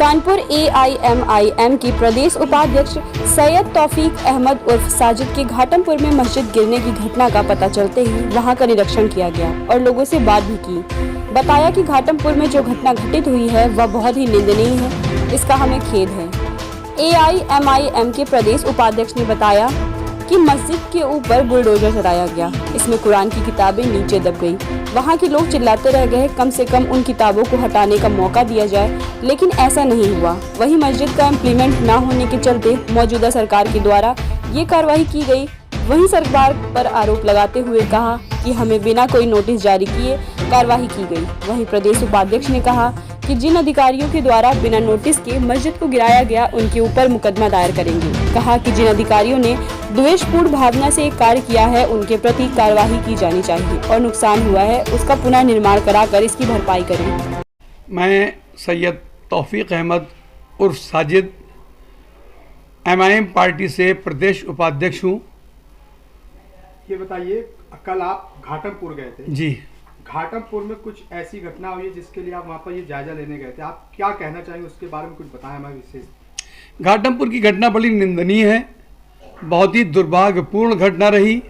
Kanpur AIMIM की प्रदेश उपाध्यक्ष सैयद तौफीक अहमद उर्फ साजिद के घाटमपुर में मस्जिद गिरने की घटना का पता चलते ही वहां का निरीक्षण किया गया और लोगों से बात भी की। बताया कि घाटमपुर में जो घटना घटित हुई है वह बहुत ही निंदनीय है, इसका हमें खेद है। AIMIM के प्रदेश उपाध्यक्ष ने बताया कि मस्जिद के ऊपर बुलडोजर चलाया गया, इसमें कुरान की किताबें नीचे दब गई। वहां के लोग चिल्लाते रह गए, कम से कम उन किताबों को हटाने का मौका दिया जाए, लेकिन ऐसा नहीं हुआ। वहीं मस्जिद का इम्प्लीमेंट न होने के चलते मौजूदा सरकार के द्वारा ये कार्रवाई की गई। वहीं सरकार पर आरोप लगाते हुए कहा कि हमें बिना कोई नोटिस जारी किए कार्रवाई की गई। वहीं प्रदेश उपाध्यक्ष ने कहा कि जिन अधिकारियों के द्वारा बिना नोटिस के मस्जिद को गिराया गया उनके ऊपर मुकदमा दायर करेंगे। कहा कि जिन अधिकारियों ने द्वेषपूर्ण भावना से कार्य किया है उनके प्रति कार्रवाई की जानी चाहिए और नुकसान हुआ है उसका पुनः निर्माण कराकर इसकी भरपाई करें। मैं सैयद तौफीक अहमद उर्फ साजिद MIM पार्टी से प्रदेश उपाध्यक्ष हूँ। ये बताइए, कल आप घाटमपुर गए थे। जी, घाटमपुर में कुछ ऐसी घटना हुई है जिसके लिए आप वहाँ पर ये जायजा लेने गए थे, आप क्या कहना चाहेंगे उसके बारे में कुछ बताएं हमें विशेष। घाटमपुर की घटना बड़ी निंदनीय है, बहुत ही दुर्भाग्यपूर्ण घटना रही।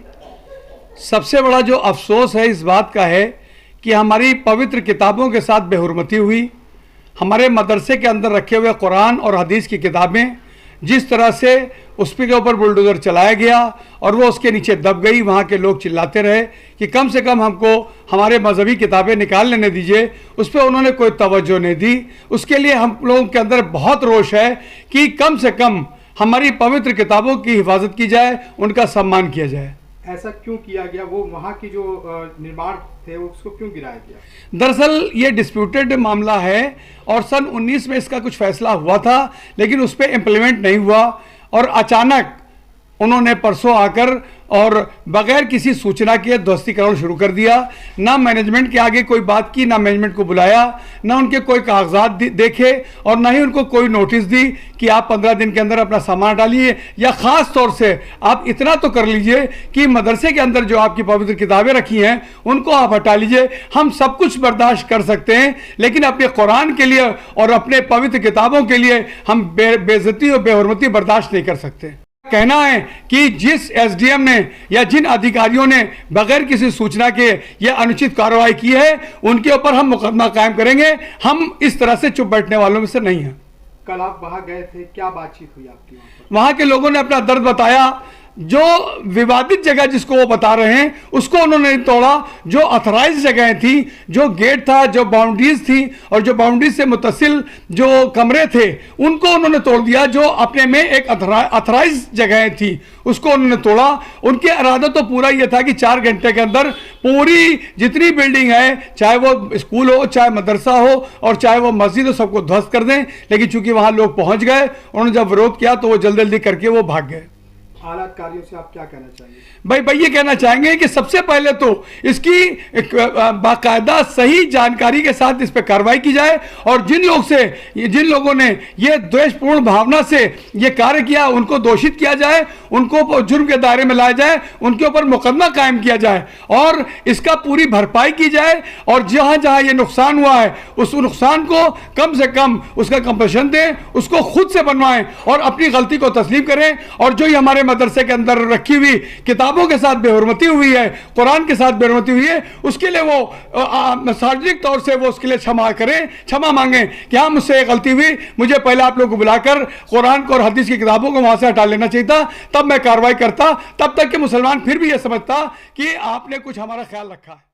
सबसे बड़ा जो अफसोस है इस बात का है कि हमारी पवित्र किताबों के साथ बेहुरमती हुई। हमारे मदरसे के अंदर रखे हुए कुरान और हदीस की किताबें जिस तरह से उस के ऊपर बुलडोज़र चलाया गया और वो उसके नीचे दब गई, वहाँ के लोग चिल्लाते रहे कि कम से कम हमको हमारे मजहबी किताबें निकाल लेने दीजिए। उस पर उन्होंने कोई तवज्जो नहीं दी। उसके लिए हम लोगों के अंदर बहुत रोष है कि कम से कम हमारी पवित्र किताबों की हिफाजत की जाए, उनका सम्मान किया जाए। ऐसा क्यों किया गया? वो वहाँ की जो निर्माण थे उसको क्यों गिराया गया? दरअसल ये डिस्प्यूटेड मामला है और सन 19 में इसका कुछ फैसला हुआ था, लेकिन उस पर इम्प्लीमेंट नहीं हुआ और अचानक उन्होंने परसों आकर और बगैर किसी सूचना के ध्वस्तीकरण शुरू कर दिया। ना मैनेजमेंट के आगे कोई बात की, ना मैनेजमेंट को बुलाया, ना उनके कोई कागजात देखे और ना ही उनको कोई नोटिस दी कि आप 15 दिन के अंदर अपना सामान हटाइए, या ख़ास तौर से आप इतना तो कर लीजिए कि मदरसे के अंदर जो आपकी पवित्र किताबें रखी हैं उनको आप हटा लीजिए। हम सब कुछ बर्दाश्त कर सकते हैं, लेकिन अपने कुरान के लिए और अपने पवित्र किताबों के लिए हम बेइज्जती और बेहुरमती बर्दाश्त नहीं कर सकते। कहना है कि जिस SDM ने या जिन अधिकारियों ने बगैर किसी सूचना के यह अनुचित कार्रवाई की है उनके ऊपर हम मुकदमा कायम करेंगे। हम इस तरह से चुप बैठने वालों में से नहीं हैं। कल आप वहां गए थे, क्या बातचीत हुई आपकी? वहां के लोगों ने अपना दर्द बताया। जो विवादित जगह जिसको वो बता रहे हैं उसको उन्होंने नहीं तोड़ा। जो अथराइज जगह थी, जो गेट था, जो बाउंड्रीज थी और जो बाउंड्रीज से मुतसिल जो कमरे थे उनको उन्होंने तोड़ दिया। जो अपने में एक अथराइज जगह थी उसको उन्होंने तोड़ा। उनके इरादा तो पूरा ये था कि 4 घंटे के अंदर पूरी जितनी बिल्डिंग है, चाहे वो स्कूल हो, चाहे मदरसा हो और चाहे वो मस्जिद हो, सबको ध्वस्त कर दें। लेकिन चूंकि वहाँ लोग पहुँच गए, उन्होंने जब विरोध किया तो वो जल्दी जल्दी करके वो भाग गए। आला अधिकारियों से आप क्या कहना चाहेंगे? भाई ये कहना चाहेंगे कि सबसे पहले तो इसकी बाकायदा सही जानकारी के साथ इस पर कार्रवाई की जाए और जिन लोगों ने ये द्वेषपूर्ण भावना से ये कार्य किया उनको दोषित किया जाए, उनको जुर्म के दायरे में लाया जाए, उनके ऊपर मुकदमा कायम किया जाए और इसका पूरी भरपाई की जाए। और जहां जहां ये नुकसान हुआ है उस नुकसान को कम से कम उसका कंपनसेशन दें, उसको खुद से बनवाएं और अपनी गलती को तस्लीम करें। और जो हमारे मदरसे के अंदर रखी हुई किताबों के साथ बेहुरमती हुई है, कुरान के साथ बेहुरमती हुई है, उसके लिए वो सार्वजनिक तौर से वो उसके लिए क्षमा करें, क्षमा मांगें कि हाँ मुझसे ये गलती हुई, मुझे पहले आप लोगों को बुलाकर कुरान को और हदीस की किताबों को वहां से हटा लेना चाहिए था, तब मैं कार्रवाई करता। तब तक कि मुसलमान फिर भी ये समझता कि आपने कुछ हमारा ख्याल रखा है।